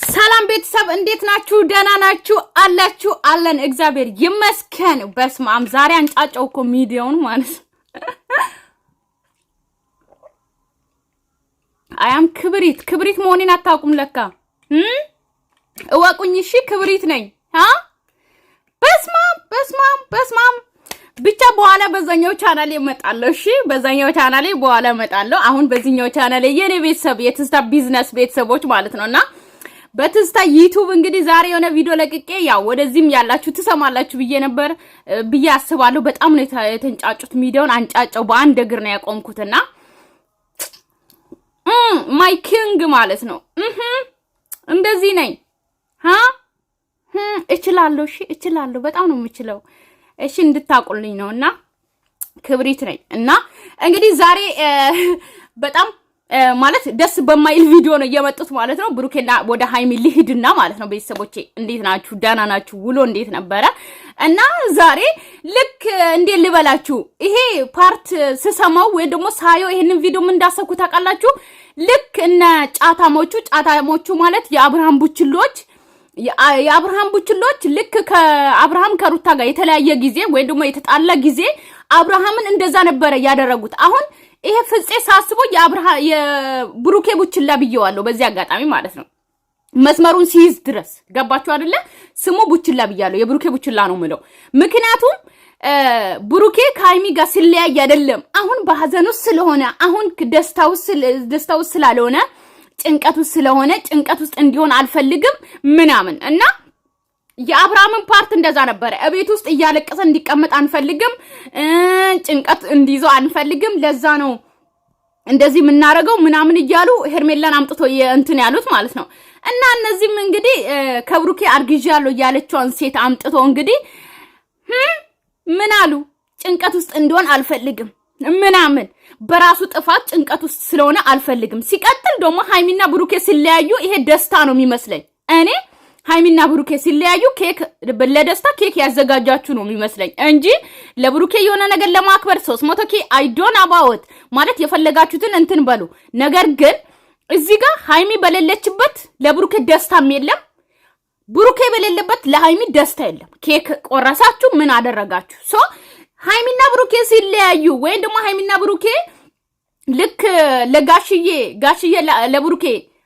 ሰላም ቤተሰብ እንዴት ናችሁ? ደህና ናችሁ? አላችሁ? አለን እግዚአብሔር ይመስገን። በስማም ዛሬ አንጫጫው እኮ ሚዲያውን ማለት አያም ክብሪት መሆኔን አታውቁም ለካ እወቁኝ እሺ። ክብሪት ነኝ በስማም ብቻ በኋላ በዛኛው ቻናሌ እመጣለሁ። እሺ በዛኛው ቻናሌ በኋላ እመጣለሁ። አሁን በዚህኛው ቻናሌ የኔ ቤተሰብ የትስታ ቢዝነስ ቤተሰቦች ማለት ነውና በትስታ ዩቲዩብ እንግዲህ ዛሬ የሆነ ቪዲዮ ለቅቄ ያው ወደዚህም ያላችሁ ትሰማላችሁ ብዬ አስባለሁ። በጣም ነው የተንጫጩት። ሚዲያውን አንጫጫው በአንድ እግር ነው ያቆምኩትና ማይ ኪንግ ማለት ነው። እንደዚህ ነኝ እችላለሁ። እሺ እችላለሁ፣ በጣም ነው የምችለው። እሺ እንድታቁልኝ ነውና ክብሪት ነኝ እና እንግዲህ ዛሬ በጣም ማለት ደስ በማይል ቪዲዮ ነው የመጡት ማለት ነው። ብሩኬና ወደ ሃይሚ ሊሂድና ማለት ነው። ቤተሰቦቼ እንዴት ናችሁ? ደህና ናችሁ? ውሎ እንዴት ነበረ? እና ዛሬ ልክ እንዴት ልበላችሁ ይሄ ፓርት ስሰማው ወይ ደግሞ ሳየው ይሄንን ቪዲዮ ምን እንዳሰብኩ ታውቃላችሁ? ልክ እነ ጫታሞቹ ማለት የአብርሃም ቡችሎች ልክ ከአብርሃም ከሩታ ጋር የተለያየ ጊዜ ወይ ደግሞ የተጣላ ጊዜ አብርሃምን እንደዛ ነበረ ያደረጉት። አሁን ይሄ ፍፄ ሳስቦ የብሩኬ ቡችላ ብየዋለሁ በዚህ አጋጣሚ ማለት ነው። መስመሩን ሲይዝ ድረስ ገባችሁ አይደለ? ስሙ ቡችላ ብያለሁ። የብሩኬ ቡችላ ነው ምለው። ምክንያቱም ብሩኬ ከሃይሚ ጋር ሲለያይ አይደለም አሁን በሐዘኑ ስለሆነ አሁን ደስታው ስላልሆነ ጭንቀቱ ስለሆነ ጭንቀት ውስጥ እንዲሆን አልፈልግም ምናምን እና የአብርሃምን ፓርት እንደዛ ነበረ። እቤት ውስጥ እያለቀሰ እንዲቀመጥ አንፈልግም፣ ጭንቀት እንዲይዘው አንፈልግም። ለዛ ነው እንደዚህ የምናረገው ምናምን እያሉ ሄርሜላን አምጥቶ እንትን ያሉት ማለት ነው። እና እነዚህም እንግዲህ ከብሩኬ አርግዣለሁ ያለችውን ሴት አምጥቶ እንግዲህ ምን አሉ? ጭንቀት ውስጥ እንዲሆን አልፈልግም ምናምን በራሱ ጥፋት ጭንቀት ውስጥ ስለሆነ አልፈልግም። ሲቀጥል ደግሞ ሃይሚና ብሩኬ ሲለያዩ ይሄ ደስታ ነው የሚመስለኝ እኔ ሃይሚና ብሩኬ ሲለያዩ ለደስታ ኬክ ያዘጋጃችሁ ነው የሚመስለኝ እንጂ ለብሩኬ የሆነ ነገር ለማክበር 300 ኬ አይ ዶንት አባውት ማለት የፈለጋችሁትን እንትን በሉ። ነገር ግን እዚህ ጋር ሃይሚ በሌለችበት ለብሩኬ ደስታም የለም፣ ብሩኬ በሌለበት ለሃይሚ ደስታ የለም። ኬክ ቆረሳችሁ ምን አደረጋችሁ? ሶ ሃይሚና ብሩኬ ሲለያዩ ወይ ደግሞ ሃይሚና ብሩኬ ልክ ለጋሽዬ ለብሩኬ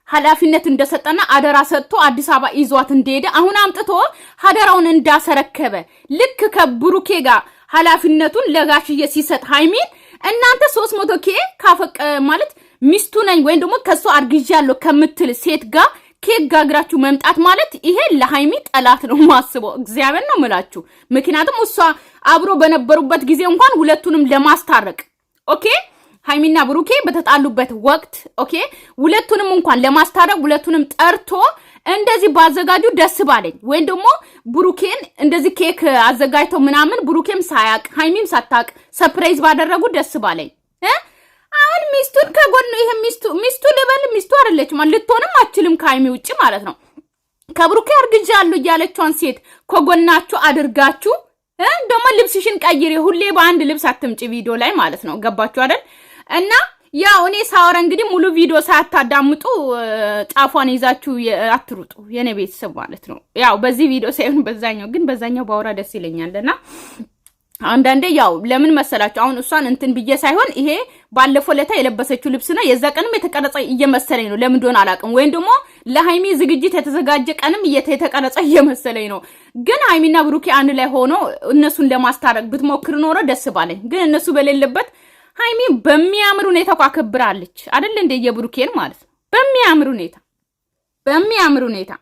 ኃላፊነት እንደሰጠና አደራ ሰጥቶ አዲስ አበባ ይዟት እንደሄደ አሁን አምጥቶ ሀደራውን እንዳሰረከበ ልክ ከብሩኬ ጋር ኃላፊነቱን ለጋሽዬ ሲሰጥ ሃይሚን እናንተ 300 ኬ ካፈቀ ማለት ሚስቱ ነኝ ወይ ደግሞ ከሷ አርግዣለሁ ከምትል ሴት ጋር ኬክ ጋግራችሁ መምጣት ማለት ይሄ ለሃይሚ ጠላት ነው ማስበው። እግዚአብሔር ነው መላችሁ። ምክንያቱም እሷ አብሮ በነበሩበት ጊዜ እንኳን ሁለቱንም ለማስታረቅ ኦኬ ሃይሚና ብሩኬ በተጣሉበት ወቅት ኦኬ ሁለቱንም እንኳን ለማስታረቅ ሁለቱንም ጠርቶ እንደዚህ ባዘጋጁ ደስ ባለኝ። ወይ ደግሞ ብሩኬን እንደዚህ ኬክ አዘጋጅቶ ምናምን ብሩኬም ሳያቅ ሃይሚም ሳታቅ ሰርፕራይዝ ባደረጉ ደስ ባለኝ። አሁን ሚስቱን ከጎን ይሄ ሚስቱ ልበል ሚስቱ አይደለች ማለት ልትሆንም አትችልም ከሃይሚ ውጪ ማለት ነው። ከብሩኬ አርግጃለሁ ያለችውን ሴት ከጎናችሁ አድርጋችሁ ደግሞ ልብስሽን ቀይሪ፣ ሁሌ በአንድ ልብስ አትምጪ ቪዲዮ ላይ ማለት ነው። ገባችሁ አይደል? እና ያው እኔ ሳወራ እንግዲህ ሙሉ ቪዲዮ ሳታዳምጡ ጫፏን ይዛችሁ አትሩጡ የኔ ቤተሰብ ማለት ነው። ያው በዚህ ቪዲዮ ሳይሆን በዛኛው ባወራ ደስ ይለኛልና አንዳንዴ ያው ለምን መሰላችሁ አሁን እሷን እንትን ብዬ ሳይሆን ይሄ ባለፈው ለታ የለበሰችው ልብስ ነው። የዛ ቀንም የተቀረጸ እየመሰለኝ ነው። ለምን እንደሆነ አላውቅም። ወይም ደግሞ ለሃይሚ ዝግጅት የተዘጋጀ ቀንም የተቀረጸ እየመሰለኝ ነው። ግን ሃይሚና ብሩኬ አንድ ላይ ሆኖ እነሱን ለማስታረቅ ብትሞክር ኖሮ ደስ ባለኝ። ግን እነሱ በሌለበት ሃይሚ በሚያምር ሁኔታ አከብራለች አይደል እንደ የብሩኬን ማለት ነው። በሚያምር ሁኔታ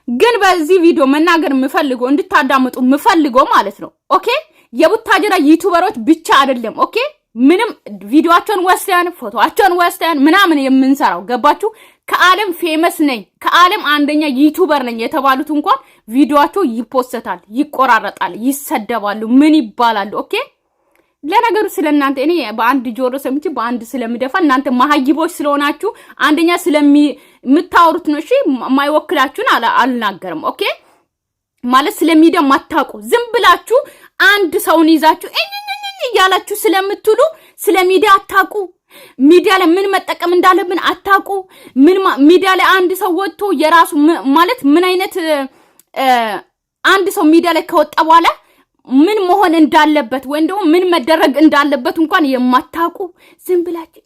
ግን በዚህ ቪዲዮ መናገር የምፈልገው እንድታዳምጡ የምፈልገው ማለት ነው ኦኬ የቡታጀራ ዩቲዩበሮች ብቻ አይደለም ኦኬ ምንም ቪዲዮአቸውን ወስደን ፎቶአቸውን ወስደን ምናምን የምንሰራው ገባችሁ? ከዓለም ፌመስ ነኝ ከዓለም አንደኛ ዩቲዩበር ነኝ የተባሉት እንኳን ቪዲዮአቸው ይፖስታል፣ ይቆራረጣል፣ ይሰደባሉ፣ ምን ይባላሉ ኦኬ። ለነገሩ ስለናንተ እኔ በአንድ ጆሮ ሰምቼ በአንድ ስለምደፋ እናንተ ማሃይቦች ስለሆናችሁ አንደኛ ስለምታወሩት ነው። እሺ ማይወክላችሁን አልናገርም ኦኬ። ማለት ስለሚዲያ ማታውቁ ዝም ብላችሁ አንድ ሰውን ይዛችሁ እኛኛኛ ያላችሁ ስለምትሉ ስለሚዲያ አታውቁ ሚዲያ ላይ ምን መጠቀም እንዳለብን አታውቁ። ምን ሚዲያ ላይ አንድ ሰው ወጥቶ የራሱ ማለት ምን አይነት አንድ ሰው ሚዲያ ላይ ከወጣ በኋላ ምን መሆን እንዳለበት ወይም ደግሞ ምን መደረግ እንዳለበት እንኳን የማታውቁ ዝም ብላችሁ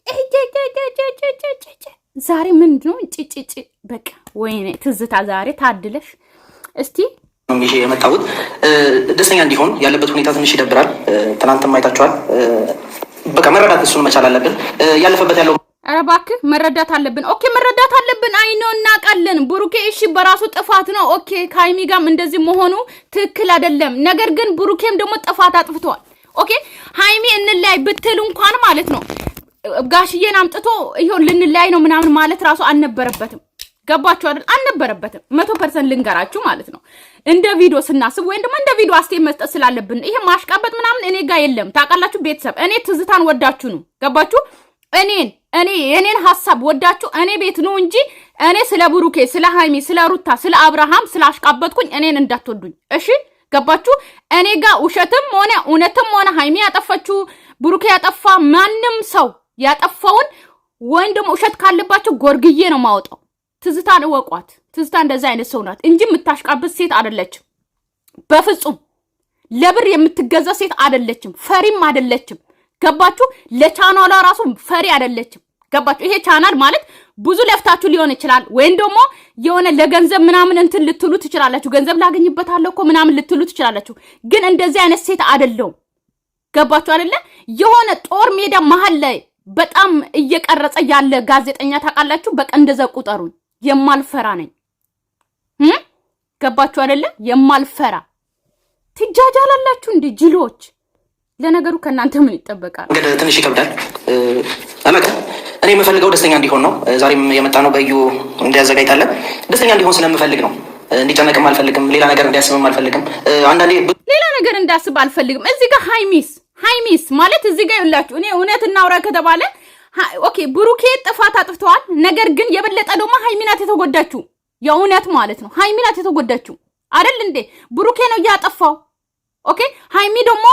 ዛሬ ምንድነው ጭጭጭ በቃ ወይኔ ትዝታ ዛሬ ታድለሽ። እስቲ ይሄ የመጣሁት ደስተኛ እንዲሆን ያለበት ሁኔታ ትንሽ ይደብራል። ትናንትም አይታችኋል። በቃ መረዳት እሱን መቻል አለብን። ያለፈበት ያለው ኧረ እባክህ መረዳት አለብን። ኦኬ መረዳት አለብን። አይኖ እናውቃለን። ብሩኬ እሺ በራሱ ጥፋት ነው። ኦኬ ከሀይሚ ጋርም እንደዚህ መሆኑ ትክክል አይደለም። ነገር ግን ብሩኬም ደግሞ ጥፋት አጥፍቷል። ኦኬ ሀይሚ እንለያይ ብትል እንኳን ማለት ነው ጋሽዬን አምጥቶ ይሄው ልንለያይ ነው ምናምን ማለት ራሱ አልነበረበትም። ገባችሁ አይደል? አልነበረበትም። 100% ልንገራችሁ ማለት ነው። እንደ ቪዲዮ ስናስብ ወይም ደግሞ እንደ ቪዲዮ አስቴ መስጠት ስላለብን ይሄ ማሽቃበጥ ምናምን እኔ ጋር የለም። ታውቃላችሁ ቤተሰብ እኔ ትዝታን ወዳችሁ ነው። ገባችሁ? እኔን ሐሳብ ወዳችሁ እኔ ቤት ነው እንጂ እኔ ስለ ብሩኬ፣ ስለ ሃይሚ፣ ስለ ሩታ፣ ስለ አብርሃም ስላሽቃበጥኩኝ እኔን እንዳትወዱኝ። እሺ ገባችሁ? እኔ ጋር ውሸትም ሆነ እውነትም ሆነ ሃይሚ ያጠፋችሁ ብሩኬ ያጠፋ ማንም ሰው ያጠፋውን ወይም ደግሞ ውሸት ካለባችሁ ጎርግዬ ነው ማውጣው። ትዝታን እወቋት። ትዝታ እንደዛ አይነት ሰው ናት እንጂ የምታሽቃብጥ ሴት አይደለችም። በፍጹም ለብር የምትገዛ ሴት አይደለችም። ፈሪም አይደለችም። ገባችሁ? ለቻናሏ ራሱ ፈሪ አይደለችም። ገባችሁ? ይሄ ቻናል ማለት ብዙ ለፍታችሁ ሊሆን ይችላል ወይም ደግሞ የሆነ ለገንዘብ ምናምን እንትን ልትሉ ትችላላችሁ። ገንዘብ ላገኝበታለሁ እኮ ምናምን ልትሉ ትችላላችሁ። ግን እንደዚህ አይነት ሴት አይደለሁም። ገባችሁ አይደለ? የሆነ ጦር ሜዳ መሀል ላይ በጣም እየቀረጸ ያለ ጋዜጠኛ ታውቃላችሁ። በቃ እንደዛ ቁጠሩኝ። የማልፈራ ነኝ። ገባችሁ አይደለ? የማልፈራ ትጃጃላላችሁ እንደ ጅሎች። ለነገሩ ከናንተ ምን ይጠበቃል? እንግዲህ ትንሽ ይከብዳል። እኔ የምፈልገው ደስተኛ እንዲሆን ነው። ዛሬም የመጣ ነው በዩ እንዲያዘጋጅታለን። ደስተኛ እንዲሆን ስለምፈልግ ነው። እንዲጨነቅም አልፈልግም። ሌላ ነገር እንዲያስብም አልፈልግም። አንዳንዴ ሌላ ነገር እንዳስብ አልፈልግም። እዚህ ጋር ሃይሚስ ማለት እዚህ ጋር ይላችሁ እኔ እውነት እናውራ ከተባለ ኦኬ ብሩኬ ጥፋት አጥፍተዋል። ነገር ግን የበለጠ ደግሞ ሃይሚናት የተጎዳችው የእውነት ማለት ነው። ሃይሚናት የተጎዳችው አይደል እንዴ? ብሩኬ ነው ያጠፋው። ኦኬ ሃይሚ ደግሞ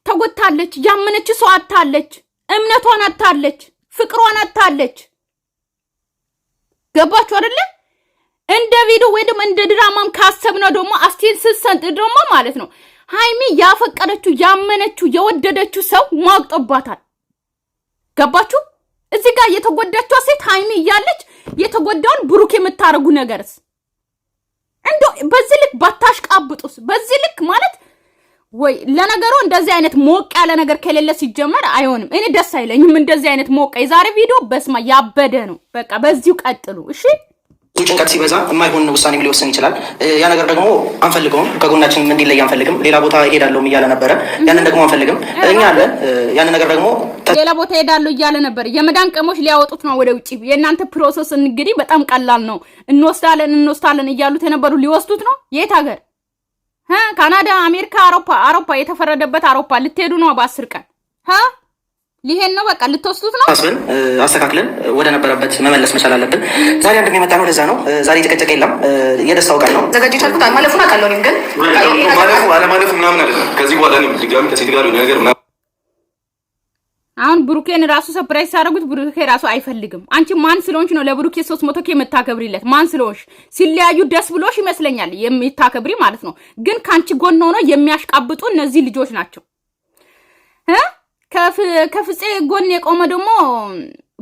ተጎድታለች። ያመነች ሰው አታለች። እምነቷን አታለች። ፍቅሯን አታለች። ገባችሁ አይደለ? እንደ ቪዲዮ ወይ ደግሞ እንደ ድራማም ካሰብነው ደግሞ አስቴን ስሰንጥ ደግሞ ማለት ነው ሃይሚ ያፈቀደችው ያመነችው የወደደችው ሰው ማቅጦባታል። ገባችሁ? እዚህ ጋር የተጎዳችው ሴት ሃይሚ እያለች የተጎዳውን ብሩክ የምታረጉ ነገርስ እንደው በዚህ ልክ ባታሽቃብጡስ? በዚህ ልክ ማለት ወይ ለነገሩ እንደዚህ አይነት ሞቅ ያለ ነገር ከሌለ ሲጀመር አይሆንም። እኔ ደስ አይለኝም እንደዚህ አይነት ሞቅ። የዛሬ ቪዲዮ በስማ ያበደ ነው። በቃ በዚሁ ቀጥሉ እሺ። ጭንቀት ሲበዛ የማይሆን ውሳኔም ሊወስን ይችላል። ያ ነገር ደግሞ አንፈልገውም። ከጎናችን እንዲለይ አንፈልግም። ሌላ ቦታ እሄዳለሁ እያለ ነበረ። ያንን ደግሞ አንፈልግም። እኛ አለን። ያንን ነገር ደግሞ ሌላ ቦታ እሄዳለሁ እያለ ነበር። የመዳን ቀሞች ሊያወጡት ነው ወደ ውጪ። የእናንተ ፕሮሰስ እንግዲህ በጣም ቀላል ነው። እንወስዳለን እያሉት የነበሩ ሊወስዱት ነው። የት ሀገር? ካናዳ፣ አሜሪካ፣ አውሮፓ የተፈረደበት አውሮፓ ልትሄዱ ነው በ10 ቀን ሊሄን ነው። በቃ ልትወስዱት ነው። አስተካክለን ወደ ነበረበት መመለስ መቻል አለብን። ዛሬ አንድ የመጣ ነው። ለዛ ነው ዛሬ ጭቅጭቅ የለም። የደስታው ቀን ነው። ዘጋጅ ቻልኩት ማለፉን አውቃለሁ። እኔም ግን አለማለፉ ምናምን አይደለም። ከዚህ በኋላ ነው ድጋሚ ከሴት ጋር ነገር ምናምን አሁን ብሩኬን ራሱ ሰርፕራይዝ ያደረጉት ብሩኬ ራሱ አይፈልግም። አንቺ ማን ስለሆንሽ ነው ለብሩኬ 300K የምታከብሪለት? ማን ስለሆንሽ? ሲለያዩ ደስ ብሎሽ ይመስለኛል የምታከብሪ ማለት ነው። ግን ካንቺ ጎን ሆኖ የሚያሽቃብጡ እነዚህ ልጆች ናቸው። ከፍፄ ጎን የቆመ ደግሞ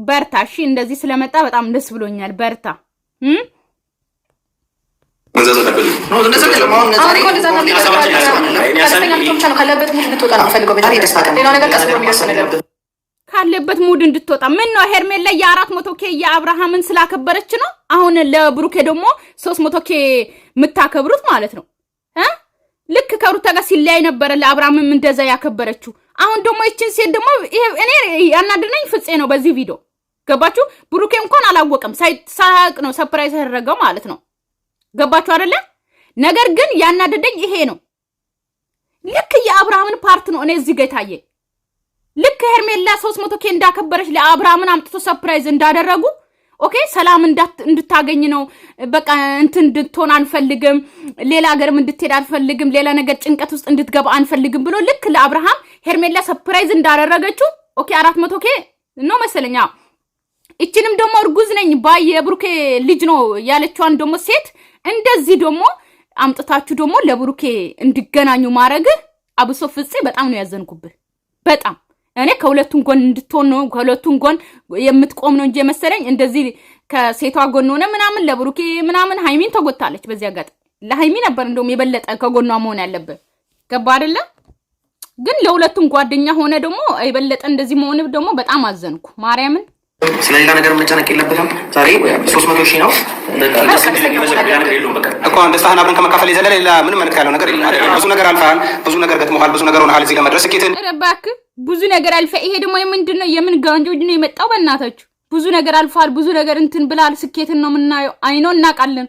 በርታ። እሺ እንደዚህ ስለመጣ በጣም ደስ ብሎኛል። በርታ። ካለበት ሙድ እንድትወጣ ምን ነው ሄርሜላ የ400K የአብርሃምን ስላከበረች ነው አሁን ለብሩኬ ደግሞ 300K የምታከብሩት ማለት ነው። ልክ ከሩታ ጋር ሲለያይ ነበረ ለአብርሃምም እንደዛ ያከበረችው። አሁን ደግሞ እቺን ሴት ደግሞ እኔ ያናደነኝ ፍፄ ነው በዚህ ቪዲዮ። ገባችሁ? ብሩኬ እንኳን አላወቀም ሳያቅ ነው ሰርፕራይዝ ያደረገው ማለት ነው። ገባችሁ አይደለ? ነገር ግን ያናደደኝ ይሄ ነው። ልክ የአብርሃምን ፓርት ነው እኔ እዚህ ጋር ታየ። ልክ ሄርሜላ 300K እንዳከበረች ለአብርሃምን አምጥቶ ሰርፕራይዝ እንዳደረጉ ኦኬ ሰላም እንድታገኝ ነው። በቃ እንትን እንድትሆን አንፈልግም፣ ሌላ ሀገርም እንድትሄድ አንፈልግም፣ ሌላ ነገር ጭንቀት ውስጥ እንድትገባ አንፈልግም ብሎ ልክ ለአብርሃም ሄርሜላ ሰርፕራይዝ እንዳደረገችው ኦኬ 400K ነው መሰለኛ እቺንም ደግሞ እርጉዝ ነኝ ባይ የብሩኬ ልጅ ነው ያለችዋን ደግሞ ሴት እንደዚህ ደግሞ አምጥታችሁ ደግሞ ለብሩኬ እንዲገናኙ ማረግ አብሶ ፍፄ በጣም ነው ያዘንኩብህ በጣም እኔ ከሁለቱም ጎን እንድትሆን ነው ከሁለቱም ጎን የምትቆም ነው እንጂ መሰለኝ እንደዚህ ከሴቷ ጎን ሆነ ምናምን ለብሩኬ ምናምን ሃይሚን ተጎታለች በዚያ ጋር ለሃይሚ ነበር እንደውም የበለጠ ከጎኗ መሆን ያለበት ገባ አይደለ ግን ለሁለቱም ጓደኛ ሆነ ደግሞ የበለጠ እንደዚህ መሆን ደግሞ በጣም አዘንኩ ማርያምን ስለሌላ ነገር መጨነቅ የለብንም ዛሬ 300,000 ነው እኮ ደስታህን አብረን ከመካፈል የዘለለ ሌላ ምንም መልክ ያለው ነገር የለም ብዙ ነገር አልፈሃል ብዙ ነገር ገጥሞሃል ብዙ ነገር ሆነሃል እዚህ ለመድረስ ስኬትን ረባክ ብዙ ነገር አልፈ ይሄ ደግሞ ምንድነው የምን ጋንጆጅ ነው የመጣው በእናታችሁ ብዙ ነገር አልፈሃል ብዙ ነገር እንትን ብላል ስኬትን ነው የምናየው አይኖ እናቃለን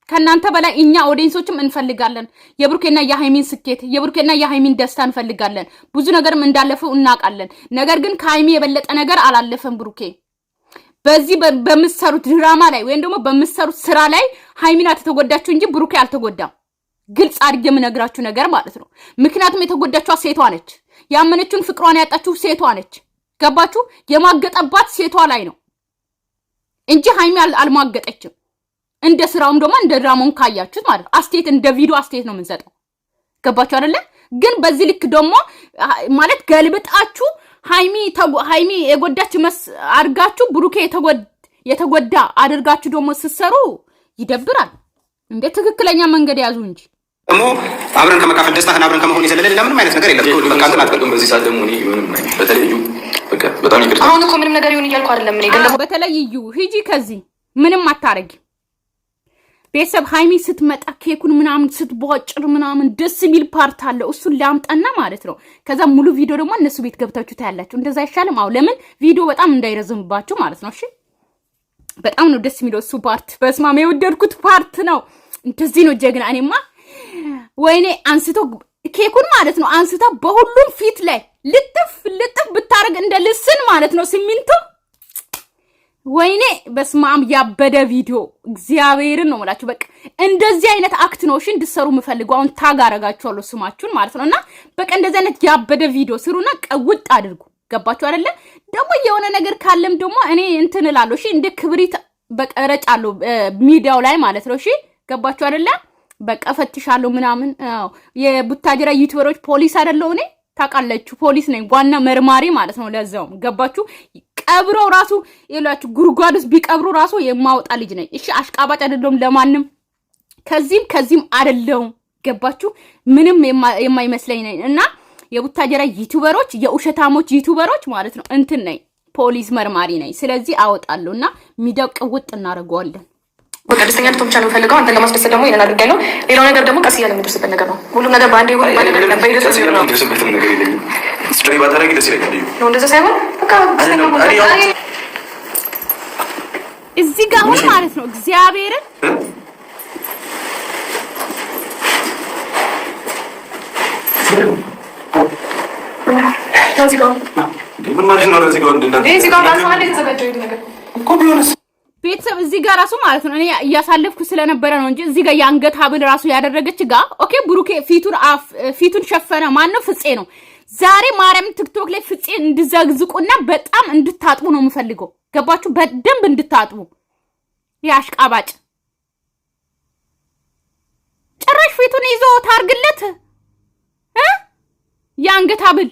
ከናንተ በላይ እኛ ኦዲየንሶችም እንፈልጋለን የብሩኬና የሃይሚን ስኬት የብሩኬና የሃይሚን ደስታ እንፈልጋለን ብዙ ነገርም እንዳለፈው እናቃለን ነገር ግን ከሃይሚ የበለጠ ነገር አላለፈም ብሩኬ በዚህ በመሰሩት ድራማ ላይ ወይም ደግሞ በመሰሩት ስራ ላይ ሃይሚና ተተጎዳችሁ እንጂ ብሩኬ አልተጎዳም ግልጽ አድርጌ የምነግራችሁ ነገር ማለት ነው ምክንያቱም የተጎዳችው ሴቷ ነች ያመነችውን ፍቅሯን ያጣችው ሴቷ ነች ገባችሁ የማገጠባት ሴቷ ላይ ነው እንጂ ሃይሚ አልማገጠችም እንደ ስራውም ደግሞ እንደ ድራማውን ካያችሁት ማለት አስቴት እንደ ቪዲዮ አስቴት ነው የምንሰጠው ገባችሁ አይደለ ግን በዚህ ልክ ደግሞ ማለት ገልብጣችሁ ሃይሚ የጎዳች አድርጋችሁ ብሩኬ የተጎዳ አድርጋችሁ ደግሞ ስትሰሩ ይደብራል እንደ ትክክለኛ መንገድ ያዙ እንጂ ደግሞ አብረን ከመካፈል ደስታህን አብረን ከመሆን የዘለለ ሌላ ምንም አይነት ነገር የለም በቃ አንተ አትቀርም በዚህ ሰዓት ደግሞ እኔ ምንም በተለዩ በቃ በጣም ይቅርታ አሁን እኮ ምንም ነገር ይሁን እያልኩ አይደለም እኔ ግን በተለዩ ሂጂ ከዚህ ምንም አታረጊ ቤተሰብ ሃይሚ ስትመጣ ኬኩን ምናምን ስትቧጭር ምናምን ደስ የሚል ፓርት አለ እሱን ላምጣና ማለት ነው ከዛ ሙሉ ቪዲዮ ደግሞ እነሱ ቤት ገብታችሁ ታያላችሁ እንደዛ አይሻልም አው ለምን ቪዲዮ በጣም እንዳይረዝምባችሁ ማለት ነው እሺ በጣም ነው ደስ የሚለው እሱ ፓርት በስማም የወደድኩት ፓርት ነው እንደዚህ ነው ጀግና እኔማ ወይኔ አንስቶ ኬኩን ማለት ነው አንስታ በሁሉም ፊት ላይ ልጥፍ ብታረግ እንደ ልስን ማለት ነው ሲሚንቶ ወይኔ በስማም ያበደ ቪዲዮ እግዚአብሔርን ነው ማለት በቃ እንደዚህ አይነት አክት ነው እሺ እንድሰሩ ምፈልገው አሁን ታግ አረጋችኋለሁ ስማችሁን ማለት ነውና በቃ እንደዚህ አይነት ያበደ ቪዲዮ ስሩና ቀውጥ አድርጉ ገባችሁ አይደለ ደግሞ የሆነ ነገር ካለም ደግሞ እኔ እንትን እላለሁ እሺ እንደ ክብሪት በቃ ረጫለሁ ሚዲያው ላይ ማለት ነው እሺ ገባችሁ አይደለ በቃ ፈትሻለሁ ምናምን የቡታጅራ ዩቲዩበሮች ፖሊስ አይደለው እኔ ታቃላችሁ ፖሊስ ነኝ ዋና መርማሪ ማለት ነው ለዛው ገባችሁ ቀብሮ ራሱ ይላችሁ ጉርጓድስ ቢቀብሩ ራሱ የማውጣ ልጅ ነኝ እሺ አሽቃባጭ አይደለም ለማንም ከዚህም አይደለም ገባችሁ ምንም የማይመስለኝ ነኝ እና የቡታጀራ ዩቲዩበሮች የውሸታሞች ዩቲዩበሮች ማለት ነው እንትን ነኝ ፖሊስ መርማሪ ነኝ ስለዚህ አወጣለሁና ሚዲያው ቅውጥ እናደርገዋለን በቃ ደስተኛ ልትሆን ብቻ ነው የምፈልገው አንተ ለማስደሰት ደግሞ ይሄን አድርጋለሁ ሌላው ነገር ደግሞ ቀስ እያለ የምደርስበት ነገር ነው ሁሉም ነገር በአንዴ ይሁን ባለ ነገር በይደርስ ነው ነገር የለኝም ስትሪ ባታረጊ ደስ ይለኛል ነው እንደዛ ሳይሆን በቃ እዚህ ጋር አሁን ማለት ነው እግዚአብሔርን እዚህ ጋር ምን ማለት ነው እዚህ ጋር እንደና እዚህ ጋር ራሱ አንዴ ተዘጋጀው ነገር እኮ ቢሆንስ ቤተሰብ እዚህ ጋር ራሱ ማለት ነው እኔ ያሳለፍኩ ስለነበረ ነው እንጂ እዚህ ጋር ያንገት ሀብል ራሱ ያደረገች ጋር ኦኬ ብሩኬ ፊቱን ሸፈነ ማን ነው ፍፄ ነው ዛሬ ማርያም ቲክቶክ ላይ ፍፄ እንድዘግዝቁና በጣም እንድታጥቡ ነው የምፈልገው ገባችሁ በደንብ እንድታጥቡ ያሽቃባጭ ጭራሽ ፊቱን ይዞ ታርግለት ያንገት ሀብል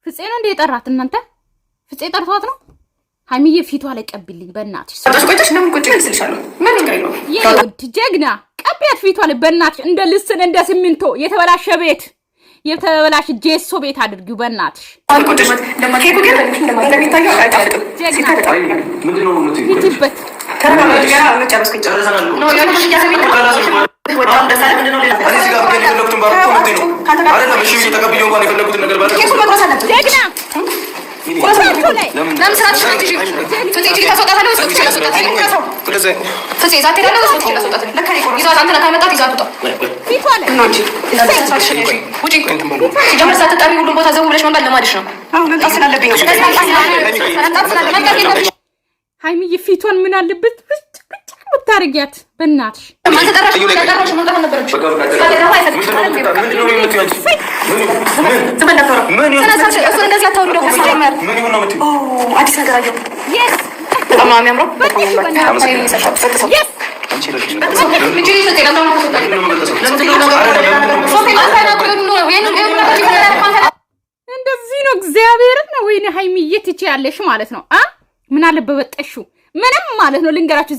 ፍፄ ነው እንደ የጠራት እናንተ ፍፄ ጠርቷት ነው ሃይሚዬ ፊቷ ላይ ቀብልኝ በእናትሽ ቆይተሽ ነው ቁጭ ልስልሻለሁ ምን ነገር ነው ይሄ ጀግና ቀብያት ፊቷ ላይ በእናትሽ እንደ ልስን እንደ ሲሚንቶ የተበላሸ ቤት የተበላሸ ጄሶ ቤት አድርጊው በእናትሽ ቆይተሽ እንደማኬኩ ግን እንደማይታየው አይጣፍጥም ሲታጣይ ምንድነው ይትበት ተረጋጋ ጋር መጨረስኩኝ ነው ያለው ያሰብኝ ወጣው እንደሳለ ምንድነው ሌላ እዚህ ጋር ግን የፈለኩትን ባርኮ ምንድነው አይደለም እሺ ተቀብየው እንኳን የፈለኩትን ነገር ባለ ጀግና ሀይሚዬ ፊቷን ምን አለበት ብታረጊያት በእናትሽ። እንደዚህ ነው እግዚአብሔርን ነው። ወይኔ ሀይሚዬ ትችያለሽ ማለት ነው። ምን አለበት በጠሽው ምንም ማለት ነው። ልንገራችሁ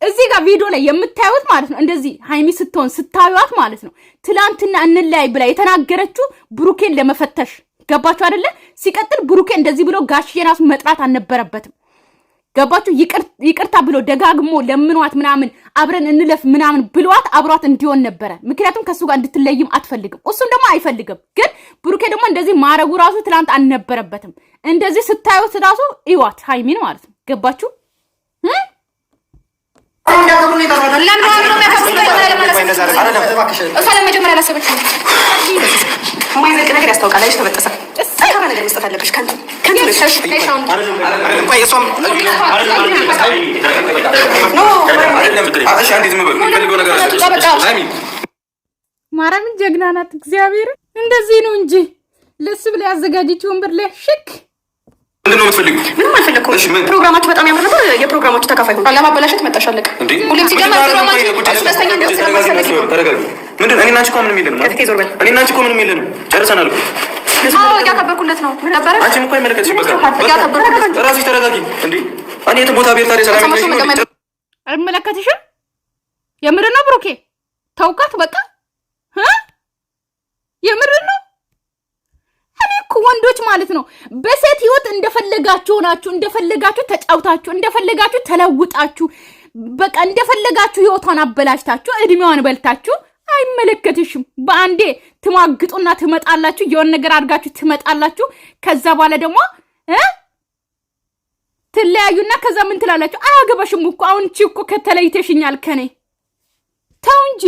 እዚህ ጋር ቪዲዮ ላይ የምታዩት ማለት ነው እንደዚህ ሀይሚ ስትሆን ስታዩት ማለት ነው ትላንትና እንለያይ ብላ የተናገረችው ብሩኬን ለመፈተሽ ገባችሁ አይደለ? ሲቀጥል ብሩኬ እንደዚህ ብሎ ጋሽዬ ራሱ መጥራት አልነበረበትም። ገባችሁ? ይቅርታ ብሎ ደጋግሞ ለምኗት ምናምን አብረን እንለፍ ምናምን ብሏት አብሯት እንዲሆን ነበረ። ምክንያቱም ከሱ ጋር እንድትለይም አትፈልግም፣ እሱም ደግሞ አይፈልግም። ግን ብሩኬ ደግሞ እንደዚህ ማረጉ ራሱ ትላንት አልነበረበትም። እንደዚህ ስታዩት ራሱ ይዋት ሀይሚን ማለት ነው። ገባችሁ? ነገር ያስታውቃል። ተበጠሰ ነገር መስጠት አለብሽ። ማርያምን ጀግና ናት። እግዚአብሔር እንደዚህ ነው እንጂ ለሱ ብላ ያዘጋጀችው ወንበር ላይ ሽክ ምንድን ነው የምትፈልጊው? ምንም አልፈለኩም። ፕሮግራማችሁ በጣም ያምር ነበር። የፕሮግራማችሁ ተካፋይ ሆኖ ለማበላሸት መጣሽ። አለቀ። ሁሌም ሲጀመር ፕሮግራማችሁ ደስተኛ እንደሆነ ስለማሰለክ ነው። ምንድን ነው? እኔና አንቺ እኮ ምንም የለንም። እኔና አንቺ እኮ ምንም የለንም። ጨርሰናል እኮ። እያከበርኩለት ነው ነበረ። አንቺም እኮ አይመለከትሽም። በቃ እራስሽ ተረጋጊ። እንዴ እኔ የትም ቦታ ብሄር ታዲያ ሰላም ነሽ? አይመለከትሽም። የምር ነው ብሩኬ ተውቃት በቃ የምር ነው። እኔ እኮ ወንዶች ማለት ነው በሴት ህይወት እንደፈለጋችሁ ሆናችሁ እንደፈለጋችሁ ተጫውታችሁ እንደፈለጋችሁ ተለውጣችሁ በቃ እንደፈለጋችሁ ህይወቷን አበላሽታችሁ እድሜዋን በልታችሁ አይመለከትሽም። በአንዴ ትማግጡና ትመጣላችሁ፣ የሆነ ነገር አድርጋችሁ ትመጣላችሁ። ከዛ በኋላ ደግሞ ትለያዩና ከዛ ምን ትላላችሁ? አያገባሽም እኮ አሁን እቺ እኮ ከተለይተሽኛል ከኔ ተው እንጂ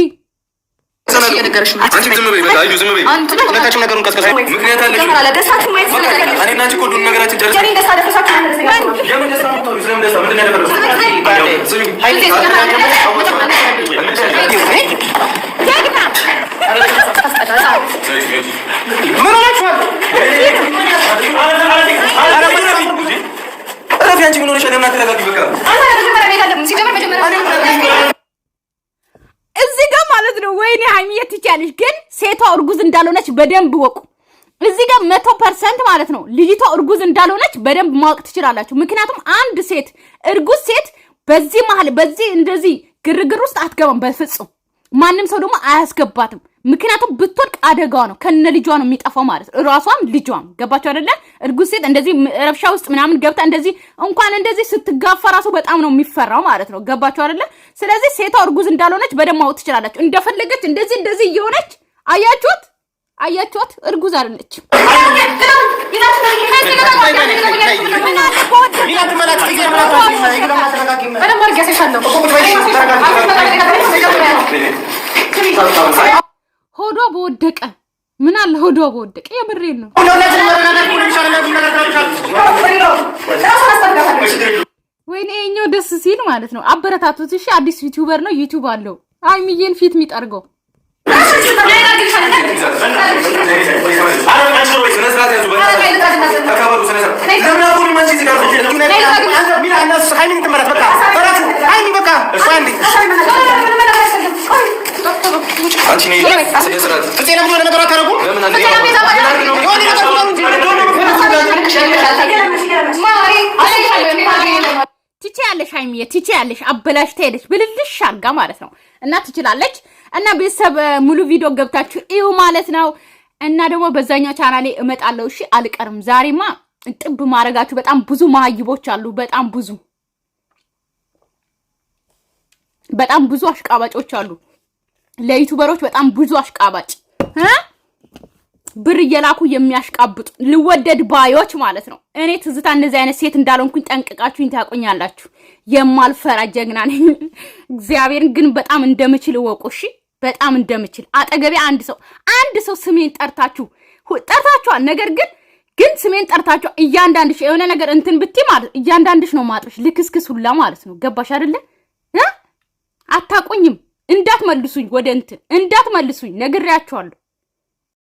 እዚህ ጋር ማለት ነው። ወይኔ ሀይሚዬ ትችያለሽ፣ ግን ሴቷ እርጉዝ እንዳልሆነች በደንብ ወቁ። እዚህ ጋር 100% ማለት ነው ልጅቷ እርጉዝ እንዳልሆነች በደንብ ማወቅ ትችላላችሁ። ምክንያቱም አንድ ሴት እርጉዝ ሴት በዚህ መሀል በዚህ እንደዚህ ግርግር ውስጥ አትገባም በፍጹም። ማንም ሰው ደግሞ አያስገባትም። ምክንያቱም ብትወድቅ አደጋዋ ነው፣ ከነ ልጇ ነው የሚጠፋው ማለት ነው። ራሷም ልጇም ገባችሁ አይደለ? እርጉዝ ሴት እንደዚህ ረብሻ ውስጥ ምናምን ገብታ እንደዚህ እንኳን እንደዚህ ስትጋፋ ራሱ በጣም ነው የሚፈራው ማለት ነው። ገባችሁ አይደለ? ስለዚህ ሴቷ እርጉዝ እንዳልሆነች በደንብ ማወቅ ትችላላችሁ። እንደፈለገች እንደዚህ እየሆነች አያችኋት፣ እርጉዝ አይደለች። ሆዷ በወደቀ ምን አለ ሆዷ በወደቀ። የምሬን ነው። ወይኔ እኛው ደስ ሲል ማለት ነው። አበረታቱት እሺ። አዲስ ዩቲዩበር ነው፣ ዩቲዩብ አለው። ሀይሚዬን ፊት የሚጠርገው ትችያለሽ ሀይሚዬ ትችያለሽ። አበላሽታ ሄደች ብልልሽ አርጋ ማለት ነው። እና ትችላለች። እና ቤተሰብ ሙሉ ቪዲዮ ገብታችሁ እዩ ማለት ነው። እና ደግሞ በዛኛው ቻናሌ እመጣለሁ እሺ፣ አልቀርም። ዛሬማ ጥብ ማረጋችሁ በጣም ብዙ ማህይቦች አሉ። በጣም ብዙ አሽቃባጮች አሉ። ለዩቲዩበሮች በጣም ብዙ አሽቃባጭ ብር እየላኩ የሚያሽቃብጡ ልወደድ ባዮች ማለት ነው። እኔ ትዝታ እንደዚህ አይነት ሴት እንዳልሆንኩኝ ጠንቅቃችሁኝ ታቆኛላችሁ። የማልፈራ ጀግና ነኝ። እግዚአብሔርን ግን በጣም እንደምችል እወቁ እሺ። በጣም እንደምችል አጠገቤ አንድ ሰው ስሜን ጠርታችኋል። ነገር ግን ስሜን ጠርታችሁ እያንዳንድሽ የሆነ ነገር እንትን ብትይ ማለት እያንዳንድሽ ነው ማጥሽ ልክስክስ ሁላ ማለት ነው። ገባሽ አይደለ? አታቆኝም። እንዳትመልሱኝ ወደ እንትን እንዳትመልሱኝ ነግሬያችኋለሁ።